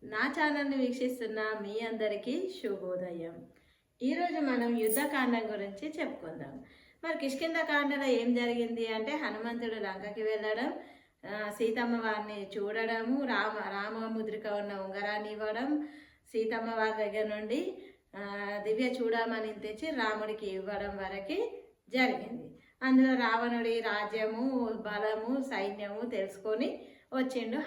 నా ఛానల్ని వీక్షిస్తున్న మీ అందరికీ శుభోదయం. ఈరోజు మనం యుద్ధకాండం గురించి చెప్పుకుందాం. మరి కిష్కింధకాండలో ఏం జరిగింది అంటే హనుమంతుడు లంకకి వెళ్ళడం, సీతమ్మ వారిని చూడడము, రామముద్రిక ఉన్న ఉంగరాన్ని ఇవ్వడం, సీతమ్మ వారి దగ్గర నుండి దివ్య చూడమని తెచ్చి రాముడికి ఇవ్వడం వరకు జరిగింది. అందులో రావణుడి రాజ్యము, బలము, సైన్యము తెలుసుకొని వచ్చిండు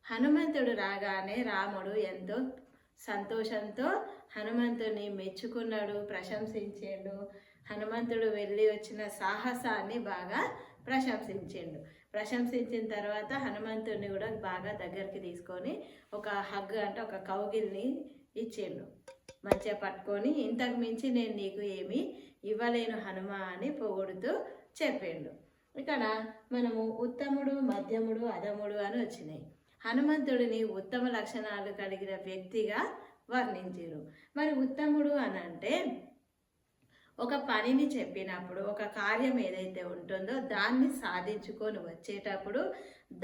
హనుమంతుడు రాగానే రాముడు ఎంతో సంతోషంతో హనుమంతుడిని మెచ్చుకున్నాడు, ప్రశంసించాడు. హనుమంతుడు వెళ్ళి వచ్చిన సాహసాన్ని బాగా ప్రశంసించిన తర్వాత హనుమంతుడిని కూడా బాగా దగ్గరికి తీసుకొని ఒక హగ్ అంటే ఒక కౌగిల్ని ఇచ్చిండు. మంచిగా పట్టుకొని ఇంతకు మించి నేను నీకు ఏమీ ఇవ్వలేను హనుమ అని పొగుడుతూ చెప్పిండు. ఇక్కడ మనము ఉత్తముడు, మధ్యముడు, అధముడు అని వచ్చినాయి. హనుమంతుడిని ఉత్తమ లక్షణాలు కలిగిన వ్యక్తిగా వర్ణించారు. మరి ఉత్తముడు అని అంటే ఒక పనిని చెప్పినప్పుడు, ఒక కార్యం ఏదైతే ఉంటుందో దాన్ని సాధించుకొని వచ్చేటప్పుడు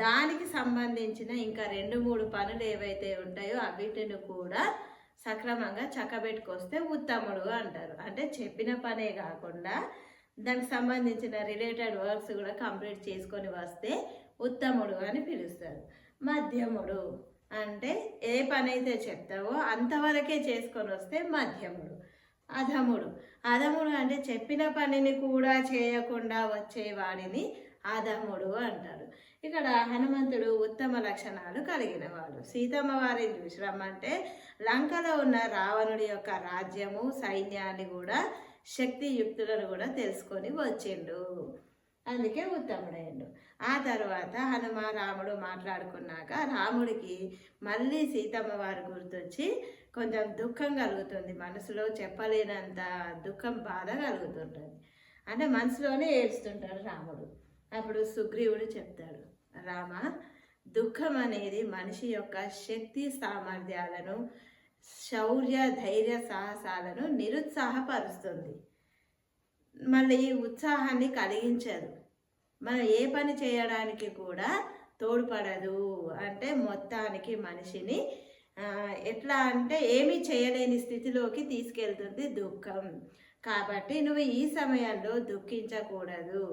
దానికి సంబంధించిన ఇంకా 2-3 పనులు ఏవైతే ఉంటాయో అవిటిని కూడా సక్రమంగా చక్కబెట్టుకొస్తే ఉత్తముడు అంటారు. అంటే చెప్పిన పనే కాకుండా దానికి సంబంధించిన రిలేటెడ్ వర్క్స్ కూడా కంప్లీట్ చేసుకొని వస్తే ఉత్తముడు అని పిలుస్తారు. మధ్యముడు అంటే ఏ పని అయితే చెప్తావో అంతవరకే చేసుకొని వస్తే మధ్యముడు. అధముడు అంటే చెప్పిన పనిని కూడా చేయకుండా వచ్చేవాడిని అధముడు అంటారు. ఇక్కడ హనుమంతుడు ఉత్తమ లక్షణాలు కలిగిన వాడు. సీతమ్మ వారిని చూసి రమ్మంటే లంకలో ఉన్న రావణుడి యొక్క రాజ్యము, సైన్యాన్ని కూడా, శక్తియుక్తులను కూడా తెలుసుకొని వచ్చిండు. అందుకే ఉత్తముడైండు. ఆ తర్వాత రాముడు మాట్లాడుకున్నాక రాముడికి మళ్ళీ సీతమ్మ వారు గుర్తొచ్చి కొంచెం దుఃఖం కలుగుతుంది. మనసులో చెప్పలేనంత దుఃఖం, బాధ కలుగుతుంటుంది. అంటే మనసులోనే ఏడుస్తుంటాడు రాముడు. అప్పుడు సుగ్రీవుడు చెప్తాడు, రామ, దుఃఖం అనేది మనిషి యొక్క శక్తి సామర్థ్యాలను, శౌర్య, ధైర్య, సాహసాలను నిరుత్సాహపరుస్తుంది. మళ్ళీ ఉత్సాహాన్ని కలిగించదు. మనం ఏ పని చేయడానికి కూడా తోడ్పడదు. అంటే మొత్తానికి మనిషిని ఎట్లా అంటే ఏమీ చేయలేని స్థితిలోకి తీసుకెళ్తుంది దుఃఖం. కాబట్టి నువ్వు ఈ సమయంలో దుఃఖించకూడదు.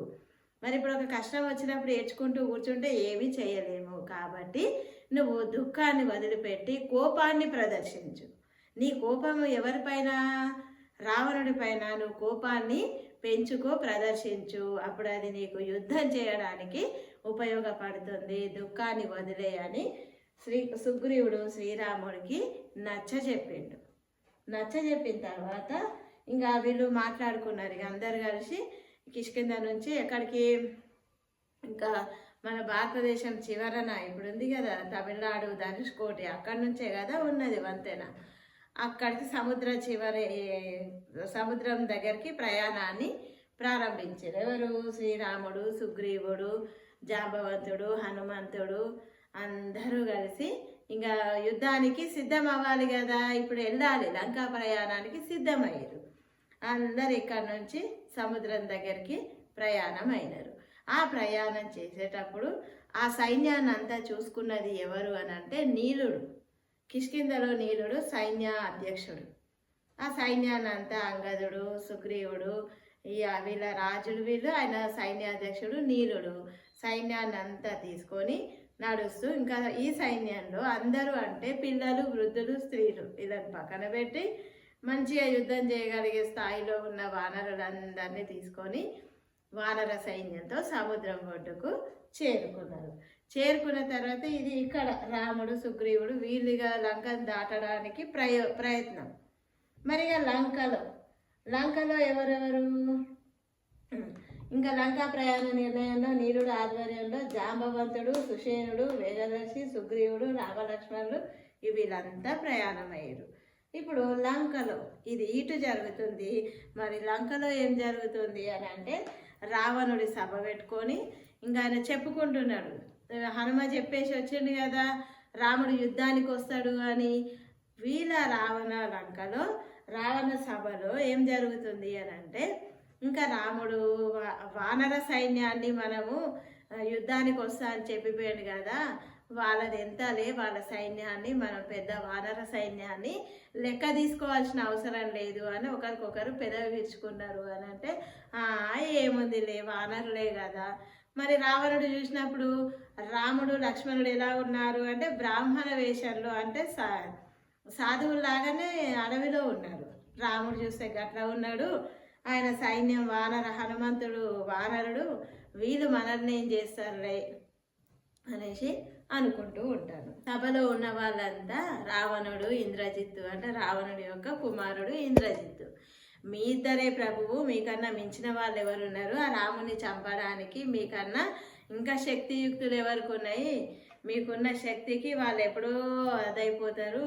మరి ఇప్పుడు ఒక కష్టం వచ్చినప్పుడు ఏడ్చుకుంటూ కూర్చుంటే ఏమీ చేయలేము. కాబట్టి నువ్వు దుఃఖాన్ని వదిలిపెట్టి కోపాన్ని ప్రదర్శించు. నీ కోపము ఎవరిపైన? రావణుడి పైన నువ్వు కోపాన్ని పెంచుకో, ప్రదర్శించు. అప్పుడు అది నీకు యుద్ధం చేయడానికి ఉపయోగపడుతుంది. దుఃఖాన్ని వదిలేయని సుగ్రీవుడు శ్రీరాముడికి నచ్చజెప్పిన తర్వాత ఇంకా వీళ్ళు మాట్లాడుకున్నారు. ఇక అందరు కలిసి కిష్కింధ నుంచి ఎక్కడికి, ఇంకా మన భారతదేశం చివరన ఇప్పుడు ఉంది కదా తమిళనాడు ధనుష్కోటి, అక్కడి నుంచే కదా ఉన్నది వంతెన. అక్కడికి సముద్రం దగ్గరికి ప్రయాణాన్ని ప్రారంభించారు. ఎవరు? శ్రీరాముడు, సుగ్రీవుడు, జాంబవంతుడు, హనుమంతుడు అందరూ కలిసి ఇంకా యుద్ధానికి సిద్ధం అవ్వాలి కదా, ఇప్పుడు వెళ్ళాలి, లంకా ప్రయాణానికి సిద్ధమయ్యారు. అందరు ఇక్కడ నుంచి సముద్రం దగ్గరికి ప్రయాణం అయినారు. ఆ ప్రయాణం చేసేటప్పుడు ఆ సైన్యాన్ని అంతా చూసుకున్నది ఎవరు అని అంటే నీలుడు. కిష్కింధలో నీలుడు సైన్య అధ్యక్షుడు. ఆ సైన్యాన్ని అంతా అంగదుడు, సుగ్రీవుడు, వీళ్ళ రాజులు, ఆయన సైన్యాధ్యక్షుడు నీలుడు సైన్యాన్ని అంతా తీసుకొని నడుస్తూ, ఇంకా ఈ సైన్యంలో అందరూ అంటే పిల్లలు, వృద్ధులు, స్త్రీలు వీళ్ళని పక్కన పెట్టి మంచిగా యుద్ధం చేయగలిగే స్థాయిలో ఉన్న వానరులందరినీ తీసుకొని వానర సైన్యంతో సముద్రం ఒడ్డుకు చేరుకున్న తర్వాత ఇది ఇక్కడ రాముడు, సుగ్రీవుడు వీళ్ళుగా లంకను దాటడానికి ప్రయత్నం. మరి ఇక లంకలో ఎవరెవరు? ఇంకా లంకా ప్రయాణ నిర్ణయంలో నీలుడు ఆధ్వర్యంలో జాంబవంతుడు, సుషేనుడు, వేగదర్శి, సుగ్రీవుడు, రామలక్ష్మణుడు వీళ్ళంతా ప్రయాణమయ్యారు. ఇప్పుడు లంకలో ఇది ఇటు జరుగుతుంది. మరి లంకలో ఏం జరుగుతుంది అని అంటే రావణుడి సభ పెట్టుకొని ఇంకా ఆయన చెప్పుకుంటున్నాడు. హనుమ చెప్పేసి వచ్చిండు కదా రాముడు యుద్ధానికి వస్తాడు అని. వీళ్ళ లంకలో రావణ సభలో ఏం జరుగుతుంది అని అంటే ఇంకా రాముడు వానర సైన్యాన్ని మనము యుద్ధానికి వస్తా అని చెప్పిపోయాడు కదా, వాళ్ళది ఎంతలే, వాళ్ళ సైన్యాన్ని, మనం పెద్ద వానర సైన్యాన్ని లెక్క తీసుకోవాల్సిన అవసరం లేదు అని ఒకరికొకరు పెదవి విరుచుకున్నారు. అని అంటే ఏముందిలే వానరులే కదా. మరి రావణుడు చూసినప్పుడు రాముడు లక్ష్మణుడు ఎలా ఉన్నారు అంటే బ్రాహ్మణ వేషంలో, అంటే సాధువులాగానే అడవిలో ఉన్నారు. రాముడు చూస్తే గట్లా ఉన్నాడు, ఆయన సైన్యం వానర, హనుమంతుడు వానరుడు, వీళ్ళు మనల్ని ఏం చేస్తారులే అనేసి అనుకుంటూ ఉంటారు. సభలో ఉన్న వాళ్ళంతా రావణుడు, ఇంద్రజిత్తు, అంటే రావణుడి యొక్క కుమారుడు ఇంద్రజిత్తు, మీ ఇద్దరే ప్రభువు, మీకన్నా మించిన వాళ్ళు ఎవరున్నారు? ఆ రాముని చంపడానికి మీకన్నా ఇంకా శక్తియుక్తులు ఎవరికి ఉన్నాయి? మీకున్న శక్తికి వాళ్ళు ఎప్పుడో అదైపోతారు,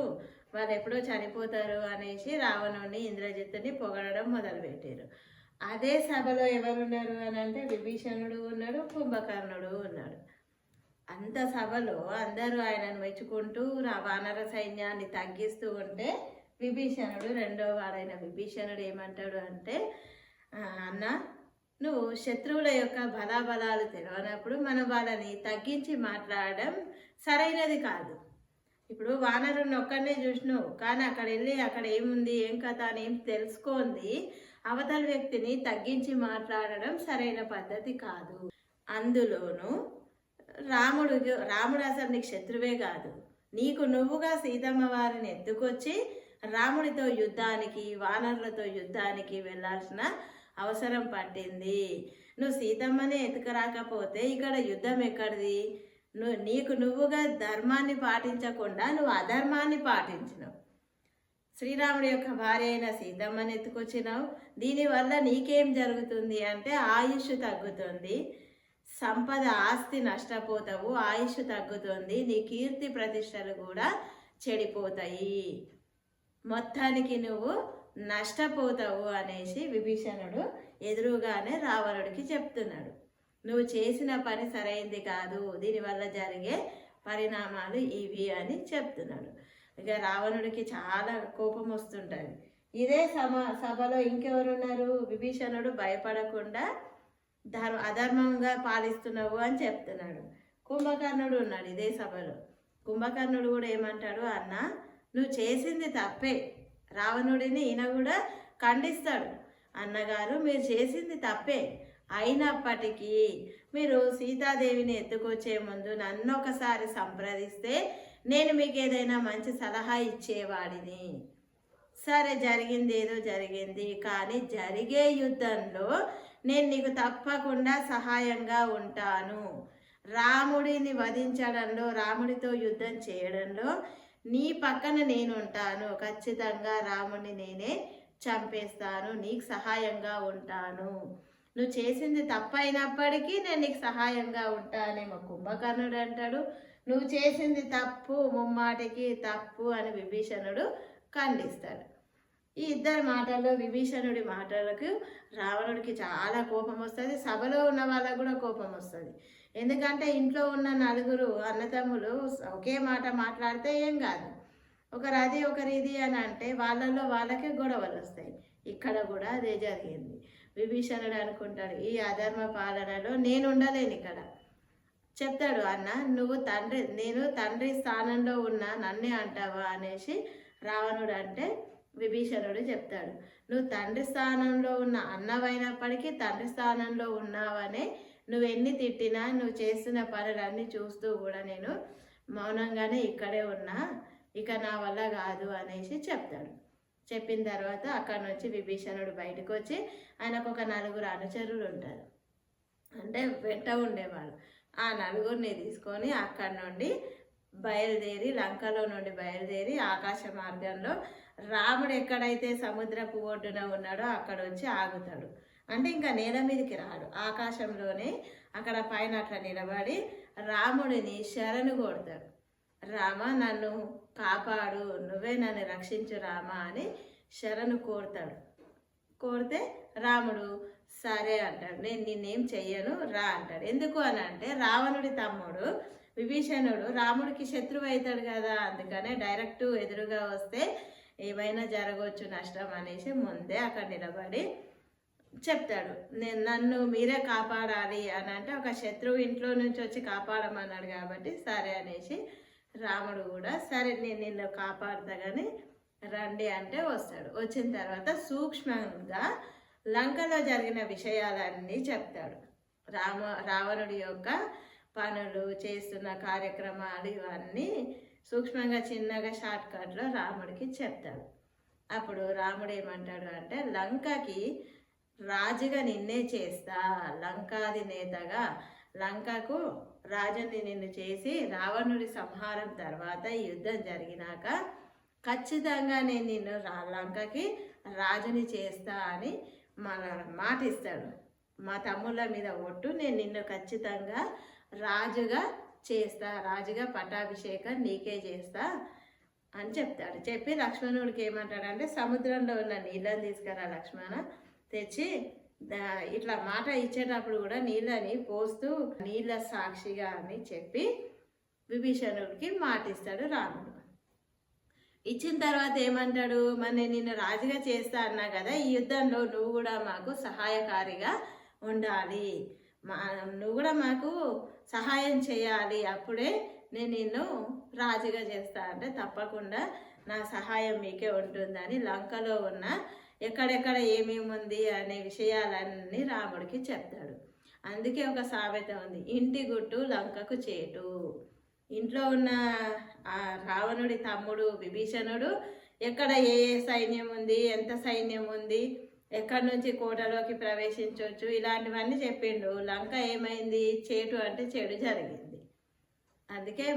వాళ్ళు ఎప్పుడో చనిపోతారు అనేసి రావణుని, ఇంద్రజిత్తుని పొగడడం మొదలుపెట్టారు. అదే సభలో ఎవరున్నారు అని అంటే విభీషణుడు ఉన్నాడు, కుంభకర్ణుడు ఉన్నాడు. అంత సభలో అందరూ ఆయనను మెచ్చుకుంటూ వానర సైన్యాన్ని తగ్గిస్తూ ఉంటే విభీషణుడు, రెండో వాడైన విభీషణుడు ఏమంటాడు అంటే, అన్న నువ్వు శత్రువుల యొక్క బలాబలాలు తెలియనప్పుడు మనం వాళ్ళని తగ్గించి మాట్లాడడం సరైనది కాదు. ఇప్పుడు వానరుని ఒక్కడనే చూసినావు, కానీ అక్కడ వెళ్ళి అక్కడ ఏముంది, ఏం కథ అని ఏం తెలుసుకోండి అవతల వ్యక్తిని తగ్గించి మాట్లాడడం సరైన పద్ధతి కాదు. అందులోనూ రాముడు అసలు నీకు శత్రువే కాదు. నీకు నువ్వుగా సీతమ్మ వారిని ఎత్తుకొచ్చి రాముడితో యుద్ధానికి, వానరులతో యుద్ధానికి వెళ్ళాల్సిన అవసరం పట్టింది. నువ్వు సీతమ్మనే ఎత్తుకరాకపోతే ఇక్కడ యుద్ధం ఎక్కడిది? నీకు నువ్వుగా ధర్మాన్ని పాటించకుండా నువ్వు అధర్మాన్ని పాటించినావు. శ్రీరాముడి యొక్క భార్య అయిన సీతమ్మని ఎత్తుకొచ్చినావు. దీనివల్ల నీకేం జరుగుతుంది అంటే ఆయుష్ తగ్గుతుంది, సంపద ఆస్తి నష్టపోతావు, ఆయుష్ తగ్గుతుంది, నీ కీర్తి ప్రతిష్టలు కూడా చెడిపోతాయి, మొత్తానికి నువ్వు నష్టపోతావు అనేసి విభీషణుడు ఎదురుగానే రావణుడికి చెప్తున్నాడు. నువ్వు చేసిన పని సరైంది కాదు, దీనివల్ల జరిగే పరిణామాలు ఇవి అని చెప్తున్నాడు. ఇక రావణుడికి చాలా కోపం వస్తుంటుంది. ఇదే సభలో ఇంకెవరున్నారు? విభీషణుడు భయపడకుండా అధర్మంగా పాలిస్తున్నావు అని చెప్తున్నాడు. కుంభకర్ణుడు ఉన్నాడు ఇదే సభలో. కుంభకర్ణుడు కూడా ఏమంటాడు, అన్న నువ్వు చేసింది తప్పే. రావణుడిని ఈయన కూడా ఖండిస్తాడు, అన్నగారు మీరు చేసింది తప్పే, అయినప్పటికీ మీరు సీతాదేవిని ఎత్తుకొచ్చే ముందు నన్ను ఒకసారి సంప్రదిస్తే నేను మీకు ఏదైనా మంచి సలహా ఇచ్చేవాడిని. సరే జరిగింది ఏదో జరిగింది, కానీ జరిగే యుద్ధంలో నేను నీకు తప్పకుండా సహాయంగా ఉంటాను. రాముడిని వధించడంలో, రాముడితో యుద్ధం చేయడంలో నీ పక్కన నేను ఉంటాను. ఖచ్చితంగా రాముడిని నేనే చంపేస్తాను, నీకు సహాయంగా ఉంటాను. నువ్వు చేసింది తప్పైనప్పటికీ నేను నీకు సహాయంగా ఉంటానేమో కుంభకర్ణుడు అంటాడు. నువ్వు చేసింది తప్పు, ముమ్మాటికి తప్పు అని విభీషణుడు ఖండిస్తాడు. ఈ ఇద్దరు మాటల్లో, విభీషణుడి మాటలకు రావణుడికి చాలా కోపం వస్తుంది. సభలో ఉన్న వాళ్ళకు కూడా కోపం వస్తుంది. ఎందుకంటే ఇంట్లో ఉన్న నలుగురు అన్నతమ్ములు ఒకే మాట మాట్లాడితే ఏం కాదు, ఒకరు అది ఒకరు ఇది అని అంటే వాళ్ళల్లో వాళ్ళకే గొడవలు వస్తాయి. ఇక్కడ కూడా అదే జరిగింది. విభీషణుడు అనుకుంటాడు, ఈ అధర్మ పాలనలో నేను ఉండలేను ఇక్కడ. చెప్తాడు, అన్న నువ్వు నేను తండ్రి స్థానంలో ఉన్నా నన్నే అంటావా అనేసి రావణుడు అంటే విభీషణుడు చెప్తాడు, నువ్వు తండ్రి స్థానంలో ఉన్న అన్నవైనప్పటికీ తండ్రి స్థానంలో ఉన్నావనే, నువ్వు ఎన్ని తిట్టినా నువ్వు చేస్తున్న పనులన్నీ చూస్తూ కూడా నేను మౌనంగానే ఇక్కడే ఉన్నా, ఇక నా వల్ల కాదు అనేసి చెప్తాడు. చెప్పిన తర్వాత అక్కడి నుంచి విభీషణుడు బయటకు వచ్చి, ఆయనకు ఒక నలుగురు అనుచరులు ఉంటారు, అంటే వెంట ఉండేవాళ్ళు. ఆ నలుగురిని తీసుకొని అక్కడి నుండి బయలుదేరి, లంకలో నుండి బయలుదేరి ఆకాశ మార్గంలో రాముడు ఎక్కడైతే సముద్రపు ఒడ్డున ఉన్నాడో అక్కడ వచ్చి ఆగుతాడు. అంటే ఇంకా నేల మీదకి రాడు, ఆకాశంలోనే అక్కడ పైన అట్లా నిలబడి రాముడిని శరణు కోడతాడు. రామ నన్ను కాపాడు, నువ్వే నన్ను రక్షించు రామ అని శరణు కోడతాడు. కోరితే రాముడు సరే అంటాడు, నేను నిన్నేం చెయ్యను రా అంటాడు. ఎందుకు అని అంటే రావణుడి తమ్ముడు విభీషణుడు రాముడికి శత్రువు అవుతాడు కదా, అందుకనే డైరెక్ట్ ఎదురుగా వస్తే ఏమైనా జరగవచ్చు నష్టం అనేసి ముందే అక్కడ నిలబడి చెప్తాడు, నన్ను మీరే కాపాడాలి అని అంటే ఒక శత్రువు ఇంట్లో నుంచి వచ్చి కాపాడమన్నాడు కాబట్టి సరే అనేసి రాముడు కూడా సరే నేను నిన్ను కాపాడుతా కానీ రండి అంటే వస్తాడు. వచ్చిన తర్వాత సూక్ష్మంగా లంకలో జరిగిన విషయాలన్నీ చెప్తాడు. రావణుడి యొక్క పనులు, చేస్తున్న కార్యక్రమాలు ఇవన్నీ సూక్ష్మంగా చిన్నగా షార్ట్ కట్లో రాముడికి చెప్తాడు. అప్పుడు రాముడు ఏమంటాడు అంటే, లంకకి రాజుగా నిన్నే చేస్తా, లంకాధినేతగా లంకకు రాజుని నిన్ను చేసి రావణుడి సంహారం తర్వాత యుద్ధం జరిగినాక ఖచ్చితంగా నేను నిన్ను లంకకి రాజుని చేస్తా అని మన మాట ఇస్తాడు. మా తమ్ముళ్ళ మీద ఒట్టు, నేను నిన్ను ఖచ్చితంగా రాజుగా చేస్తా, రాజుగా పట్టాభిషేకం నీకే చేస్తా అని చెప్తాడు. చెప్పి లక్ష్మణుడికి ఏమంటాడంటే, సముద్రంలో ఉన్న నీళ్ళని తీసుకురా లక్ష్మణ, తెచ్చి ఇట్లా మాట ఇచ్చేటప్పుడు కూడా నీళ్ళని పోస్తూ నీళ్ళ సాక్షిగా అని చెప్పి విభీషణుడికి మాట ఇస్తాడు రాముడు. ఇచ్చిన తర్వాత ఏమంటాడు, మరి నేను నిన్ను రాజుగా చేస్తా అన్నా కదా, ఈ యుద్ధంలో నువ్వు కూడా మాకు సహాయకారిగా ఉండాలి, నువ్వు కూడా మాకు సహాయం చేయాలి, అప్పుడే నేను నిన్ను రాజుగా చేస్తా అంటే తప్పకుండా నా సహాయం మీకే ఉంటుందని లంకలో ఉన్న ఎక్కడెక్కడ ఏమేమి ఉంది అనే విషయాలన్నీ రాముడికి చెప్తాడు. అందుకే ఒక సామెత ఉంది, ఇంటి గుట్టు లంకకు చేటు. ఇంట్లో ఉన్న ఆ రావణుడి తమ్ముడు విభీషణుడు ఎక్కడ ఏ సైన్యం ఉంది, ఎంత సైన్యం ఉంది, ఎక్కడి నుంచి కోటలోకి ప్రవేశించవచ్చు, ఇలాంటివన్నీ చెప్పిండు. లంక ఏమైంది, చేటు అంటే చెడు జరిగింది. అందుకే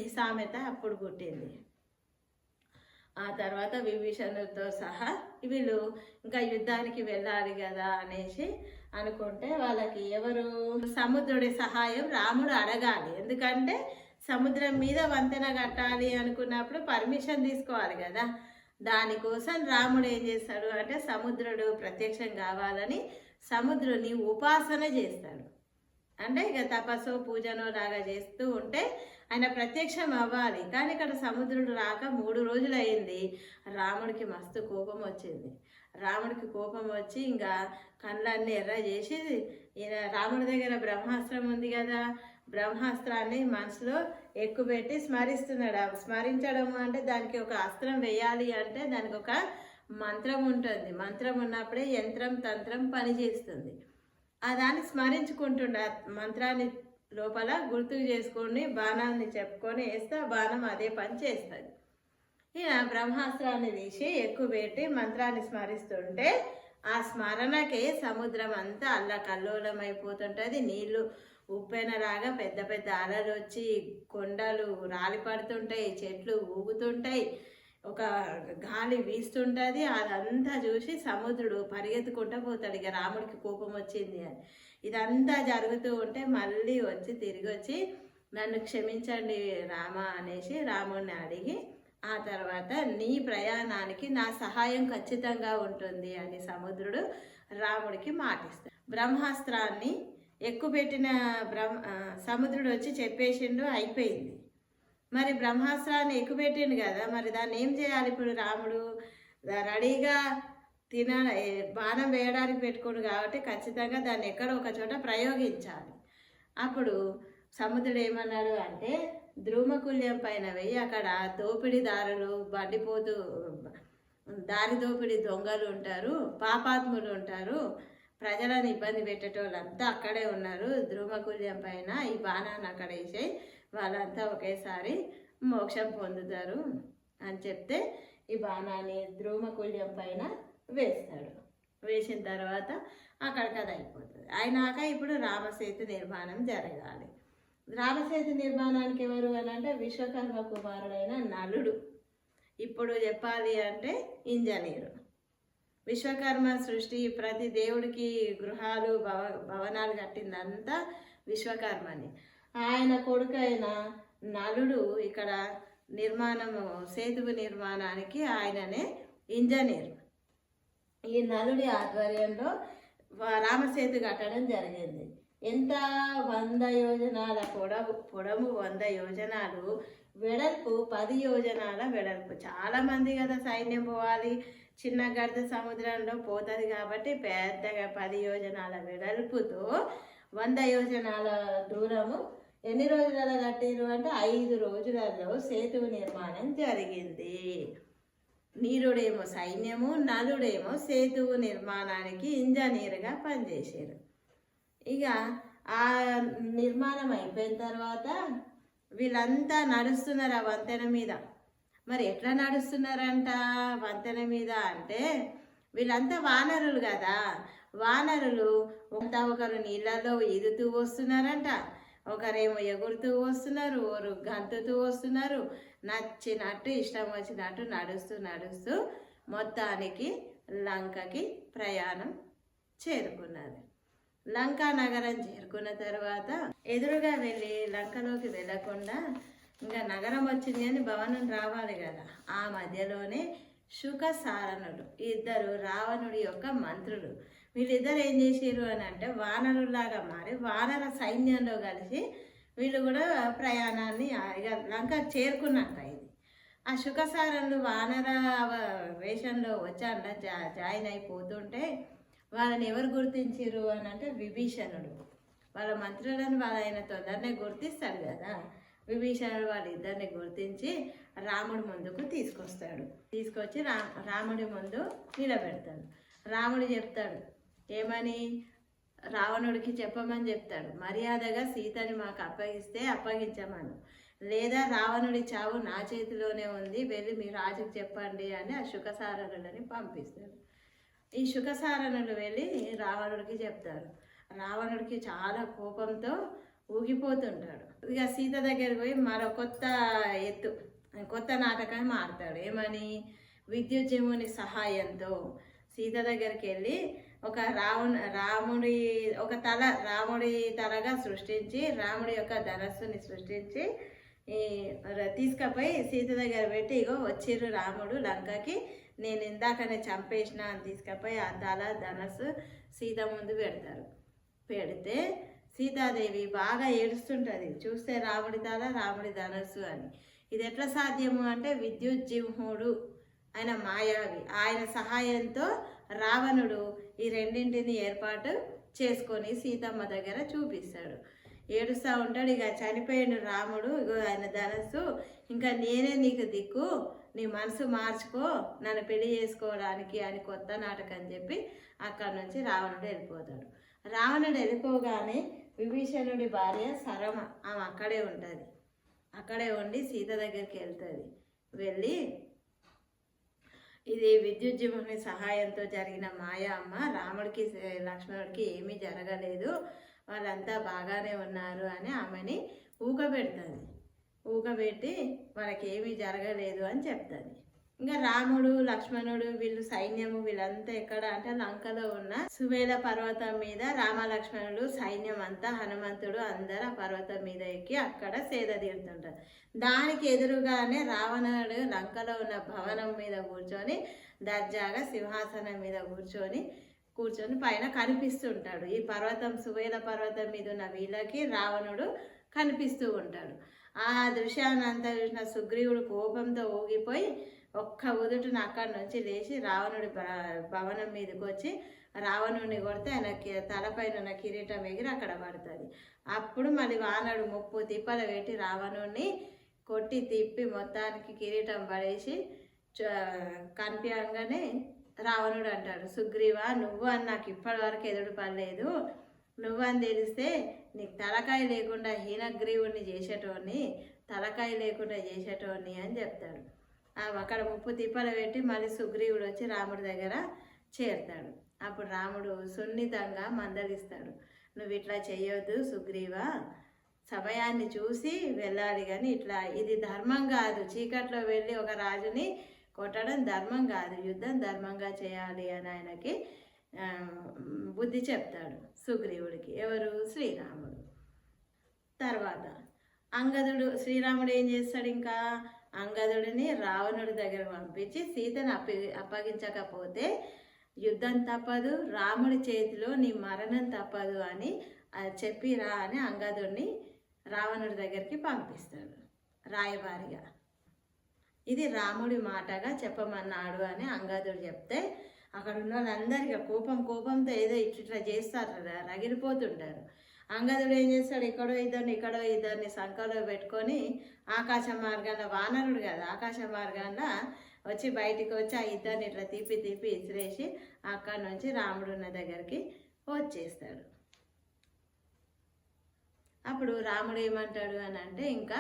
ఈ సామెత అప్పుడు పుట్టింది. ఆ తర్వాత విభీషణుడితో సహా వీళ్ళు ఇంకా యుద్ధానికి వెళ్ళాలి కదా అనేసి అనుకుంటే వాళ్ళకి ఎవరు సముద్రుడి సహాయం రాముడు అడగాలి. ఎందుకంటే సముద్రం మీద వంతెన కట్టాలి అనుకున్నప్పుడు పర్మిషన్ తీసుకోవాలి కదా. దానికోసం రాముడు ఏం చేస్తాడు అంటే సముద్రుడు ప్రత్యక్షం కావాలని సముద్రుని ఉపాసన చేస్తాడు. అంటే ఇక తపస్సు పూజనో లాగా చేస్తూ ఉంటే ఆయన ప్రత్యక్షం అవ్వాలి. కానీ ఇక్కడ సముద్రుడు రాక 3 రోజులు అయింది. రాముడికి మస్తు కోపం వచ్చింది. రాముడికి కోపం వచ్చి ఇంకా కళ్ళన్నీ ఎర్ర చేసి రాముడి దగ్గర బ్రహ్మాస్త్రం ఉంది కదా, బ్రహ్మాస్త్రాన్ని మనసులో ఎక్కుపెట్టి స్మరిస్తున్నాడు. స్మరించడం అంటే దానికి ఒక అస్త్రం వేయాలి అంటే దానికి ఒక మంత్రం ఉంటుంది. మంత్రం ఉన్నప్పుడే యంత్రం తంత్రం పనిచేస్తుంది. ఆ దాన్ని స్మరించుకుంటుండ మంత్రాన్ని లోపల గుర్తుకు చేసుకొని బాణాన్ని చెప్పుకొని వేస్తే ఆ బాణం అదే పని చేస్తుంది. ఈయన బ్రహ్మాస్త్రాన్ని తీసి ఎక్కుపెట్టి మంత్రాన్ని స్మరిస్తుంటే ఆ స్మరణకే సముద్రం అంతా అల్లకల్లోలం అయిపోతుంటుంది. నీళ్లు ఉప్పెనలాగా పెద్ద పెద్ద అలలు వచ్చి కొండలు రాలి పడుతుంటాయి, చెట్లు ఊగుతుంటాయి, ఒక గాలి వీస్తుంటుంది. అదంతా చూసి సముద్రుడు పరిగెత్తుకుంటూ పోతాడు. ఇక రాముడికి కోపం వచ్చింది అని. ఇదంతా జరుగుతూ ఉంటే మళ్ళీ తిరిగి వచ్చి నన్ను క్షమించండి రామ అనేసి రాముడిని అడిగి ఆ తర్వాత నీ ప్రయాణానికి నా సహాయం ఖచ్చితంగా ఉంటుంది అని సముద్రుడు రాముడికి మాటిస్తాడు. బ్రహ్మాస్త్రాన్ని ఎక్కుపెట్టిన సముద్రుడు వచ్చి చెప్పేసిండు, అయిపోయింది. మరి బ్రహ్మాస్త్రాన్ని ఎక్కుపెట్టిండు కదా, మరి దాన్ని ఏం చేయాలి ఇప్పుడు రాముడు? రెడీగా బాణం వేయడానికి పెట్టుకోడు కాబట్టి ఖచ్చితంగా దాన్ని ఎక్కడో ఒక చోట ప్రయోగించాలి. అప్పుడు సముద్రుడు ఏమన్నాడు అంటే ద్రుమకుల్యం పైన వెయ్యి అక్కడ దోపిడీదారులు బండిపోతూ దారి దోపిడీ దొంగలు ఉంటారు, పాపాత్ములు ఉంటారు, ప్రజలను ఇబ్బంది పెట్టేటోళ్ళంతా అక్కడే ఉన్నారు. ద్రుమకుల్యం పైన ఈ బాణాన్ని అక్కడ వేసే వాళ్ళంతా ఒకేసారి మోక్షం పొందుతారు అని చెప్తే ఈ బాణాన్ని ద్రుమకుల్యం పైన వేస్తాడు. వేసిన తర్వాత అక్కడికి అది అయిపోతుంది. అయినాక ఇప్పుడు రామసేతు నిర్మాణం జరగాలి. రామసేతు నిర్మాణానికి ఎవరు అని అంటే విశ్వకర్మ కుమారుడైన నలుడు. ఇప్పుడు చెప్పాలి అంటే ఇంజనీరు. విశ్వకర్మ సృష్టి ప్రతి దేవుడికి గృహాలు భవనాలు కట్టిందంతా విశ్వకర్మని. ఆయన కొడుకైన నలుడు ఇక్కడ సేతువు నిర్మాణానికి ఆయననే ఇంజనీర్. ఈ నలుడి ఆధ్వర్యంలో రామసేతు కట్టడం జరిగింది. ఎంత 100 యోజనాల పొడము 100 యోజనాలు, వెడల్పు 10 యోజనాల వెడల్పు. చాలామంది కదా సైన్యం పోవాలి, చిన్న గర్ద సముద్రంలో పోతుంది కాబట్టి పెద్దగా 10 యోజనాల వెడల్పుతో 100 యోజనాల దూరము ఎన్ని రోజులలో కట్టిరు అంటే 5 రోజులలో సేతువు నిర్మాణం జరిగింది. నీరుడేమో సైన్యము, నలుడేమో సేతువు నిర్మాణానికి ఇంజనీర్గా పనిచేశారు. ఇక ఆ నిర్మాణం అయిపోయిన తర్వాత వీళ్ళంతా నడుస్తున్నారు ఆ వంతెన మీద. మరి ఎట్లా నడుస్తున్నారంట వంతెన మీద అంటే, వీళ్ళంతా వానరులు కదా, వానరులు ఒకరు నీళ్ళలో ఈదుతూ వస్తున్నారంట, ఒకరేమో ఎగురుతూ వస్తున్నారు, ఒకరు గంతుతూ వస్తున్నారు. నచ్చినట్టు ఇష్టం వచ్చినట్టు నడుస్తూ నడుస్తూ మొత్తానికి లంకకి ప్రయాణం చేరుకున్నారు. లంకా నగరం చేరుకున్న తర్వాత ఎదురుగా వెళ్ళి లంకలోకి వెళ్ళకుండా ఇంకా నగరం వచ్చింది అని భవనం రావాలి కదా, ఆ మధ్యలోనే శుకసారణుడు, ఇద్దరు రావణుడి యొక్క మంత్రులు, వీళ్ళిద్దరు ఏం చేసారు అని అంటే వానరులాగా మారి వానర సైన్యంలో కలిసి వీళ్ళు కూడా ప్రయాణాన్ని ఇక లంక చేరుకున్నాక ఇది. ఆ శుకసారణులు వానర వేషంలో వచ్చాక జాయిన్ అయిపోతుంటే వాళ్ళని ఎవరు గుర్తించారు అని అంటే విభీషణుడు. వాళ్ళ మంత్రులను ఆయన తొందరనే గుర్తిస్తాడు కదా. విభీషణుడు వాళ్ళిద్దరిని గుర్తించి రాముడి ముందుకు తీసుకొస్తాడు. తీసుకొచ్చి రాముడి ముందు నిలబెడతాడు. రాముడు చెప్తాడు ఏమని, రావణుడికి చెప్పమని చెప్తాడు, మర్యాదగా సీతని మాకు అప్పగిస్తే అప్పగించమను, లేదా రావణుడి చావు నా చేతిలోనే ఉంది, వెళ్ళి మీ రాజుకు చెప్పండి అని ఆ శుకసారణులని పంపిస్తాడు. ఈ శుకసారణులు వెళ్ళి రావణుడికి చెప్తారు. రావణుడికి చాలా కోపంతో ఊగిపోతుంటాడు. ఇక సీత దగ్గరికి పోయి మరో కొత్త నాటకాన్ని మారుతాడు. ఏమని, విద్యుజ్జముని సహాయంతో సీత దగ్గరికి వెళ్ళి రాముడి తలగా సృష్టించి రాముడి యొక్క ధనస్సుని సృష్టించి తీసుకపోయి సీత దగ్గర పెట్టి, ఇగో వచ్చిర్రు రాముడు లంకకి, నేను ఇందాకనే చంపేసిన అని తీసుకపోయి ఆ తల ధనస్సు సీత ముందు పెడతారు. పెడితే సీతాదేవి బాగా ఏడుస్తుంటుంది, చూస్తే రాముడి తల రాముడి ధనస్సు అని. ఇది ఎట్లా సాధ్యము అంటే విద్యుజ్జిహ్నుడు ఆయన మాయావి, ఆయన సహాయంతో రావణుడు ఈ రెండింటిని ఏర్పాటు చేసుకొని సీతమ్మ దగ్గర చూపిస్తాడు. ఏడుస్తూ ఉంటాడు. ఇక చనిపోయిన రాముడు, ఇగో ఆయన ధనస్సు, ఇంకా నేనే నీకు దిక్కు, నీ మనసు మార్చుకో నన్ను పెళ్లి చేసుకోవడానికి అని కొత్త నాటకం చెప్పి అక్కడి నుంచి రావణుడు వెళ్ళిపోతాడు. రావణుడు వెళ్ళిపోగానే విభీషణుడి భార్య సరమ ఆమె అక్కడే ఉంటుంది. అక్కడే ఉండి సీత దగ్గరికి వెళ్తుంది. వెళ్ళి ఇది విద్యుజ్జిముని సహాయంతో జరిగిన మాయ అమ్మ, రాముడికి లక్ష్మణుడికి ఏమీ జరగలేదు, వాళ్ళంతా బాగానే ఉన్నారు అని ఆమెని ఊకబెడుతుంది. ఊకబెట్టి మనకేమీ జరగలేదు అని చెప్తుంది. ఇంకా రాముడు లక్ష్మణుడు వీళ్ళు సైన్యము వీళ్ళంతా ఎక్కడ అంటే లంకలో ఉన్న సువేల పర్వతం మీద రామ లక్ష్మణుడు సైన్యం అంతా హనుమంతుడు అందరు ఆ పర్వతం మీద ఎక్కి అక్కడ సేద తీరుతుంటారు. దానికి ఎదురుగానే రావణుడు లంకలో ఉన్న భవనం మీద కూర్చొని దర్జాగా సింహాసనం మీద కూర్చొని పైన కనిపిస్తుంటాడు. ఈ పర్వతం సువేల పర్వతం మీద ఉన్న వీళ్ళకి రావణుడు కనిపిస్తూ ఉంటాడు. ఆ దృశ్యాన్ని అంతా చూసిన సుగ్రీవుడు కోపంతో ఊగిపోయి ఒక్క ఉదుటును అక్కడి నుంచి లేచి రావణుడి భవనం మీదకి వచ్చి రావణుడిని కొడితే ఆయనకి తలపైన ఉన్న కిరీటం ఎగిరి అక్కడ పడుతుంది. అప్పుడు మళ్ళీ వానరుడు 30 తిప్పలు పెట్టి రావణుడిని కొట్టి తిప్పి మొత్తానికి కిరీటం పడేసి కనిపించగానే రావణుడు అంటాడు, సుగ్రీవా నువ్వు అని నాకు ఇప్పటి వరకు ఎదురు పడలేదు, నువ్వని తెలిస్తే నీకు తలకాయ లేకుండా హీనగ్రీవుడిని చేసేటోడిని, తలకాయ లేకుండా చేసేటోడిని అని చెప్తాడు. అక్కడ 30 తిప్పలు పెట్టి మళ్ళీ సుగ్రీవుడు వచ్చి రాముడి దగ్గర చేరుతాడు. అప్పుడు రాముడు సున్నితంగా మందలిస్తాడు, నువ్వు ఇట్లా చెయ్యొద్దు సుగ్రీవా, సమయాన్ని చూసి వెళ్ళాలి, కానీ ఇట్లా ఇది ధర్మం కాదు, చీకట్లో వెళ్ళి ఒక రాజుని కొట్టడం ధర్మం కాదు, యుద్ధం ధర్మంగా చేయాలి అని ఆయనకి బుద్ధి చెప్తాడు సుగ్రీవుడికి. ఎవరు? శ్రీరాముడు. తర్వాత అంగదుడు, శ్రీరాముడు ఏం చేస్తాడు, ఇంకా అంగదుడిని రావణుడి దగ్గర పంపించి సీతను అప్పగించకపోతే యుద్ధం తప్పదు, రాముడి చేతిలో నీ మరణం తప్పదు అని చెప్పిరా అని అంగదుడిని రావణుడి దగ్గరికి పంపిస్తాడు రాయబారిగా. ఇది రాముడి మాటగా చెప్పమన్నాడు అని అంగదుడు చెప్తే అక్కడ ఉన్న వాళ్ళందరికీ కోపంతో ఏదో ఇట్లా చేస్తారు, రగిలిపోతుంటారు. అంగదుడు ఏం చేస్తాడు, ఇక్కడో ఇద్దరిని సంకలో పెట్టుకొని ఆకాశ మార్గాన, వానరుడు కదా, ఆకాశ మార్గాన వచ్చి బయటికి వచ్చి ఆ ఇద్దరిని ఇట్లా తీపి ఇసిరేసి అక్కడి నుంచి రాముడు ఉన్న దగ్గరికి వచ్చేస్తాడు. అప్పుడు రాముడు ఏమంటాడు అని అంటే, ఇక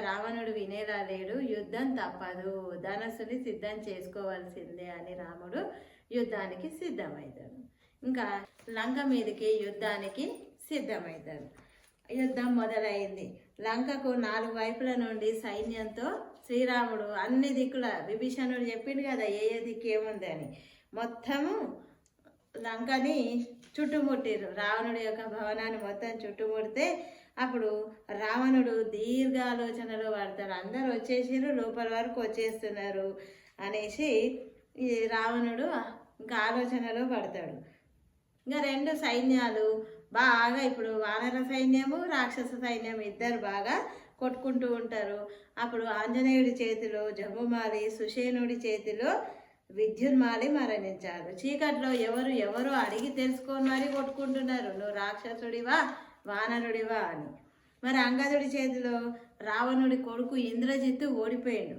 రావణుడు వినేలా లేడు, యుద్ధం తప్పదు, ధనస్సుని సిద్ధం చేసుకోవాల్సిందే అని రాముడు యుద్ధానికి సిద్ధమవుతాడు. ఇంకా లంక మీదకి యుద్ధానికి సిద్ధమవుతాడు. యుద్ధం మొదలైంది. లంకకు 4 వైపుల నుండి సైన్యంతో శ్రీరాముడు అన్ని దిక్కుల, విభీషణుడు చెప్పిండు కదా ఏ దిక్కు ఏముందని, మొత్తము లంకని చుట్టుముట్టిరు. రావణుడి యొక్క భవనాన్ని మొత్తం చుట్టుముడితే అప్పుడు రావణుడు దీర్ఘ ఆలోచనలో పడతాడు. అందరూ వచ్చేసిరు, లోపల వరకు వచ్చేస్తున్నారు అనేసి ఈ రావణుడు ఇంకా ఆలోచనలో పడతాడు. ఇంకా 2 సైన్యాలు బాగా, ఇప్పుడు వానర సైన్యము రాక్షస సైన్యం ఇద్దరు బాగా కొట్టుకుంటూ ఉంటారు. అప్పుడు ఆంజనేయుడి చేతిలో జంబుమాలి, సుషేనుడి చేతిలో విద్యున్మాలి మరణించారు. చీకట్లో ఎవరు అడిగి తెలుసుకొని మరీ కొట్టుకుంటున్నారు, నువ్వు రాక్షసుడివా వానరుడివా అని. మరి అంగదుడి చేతిలో రావణుడి కొడుకు ఇంద్రజిత్తు ఓడిపోయాడు.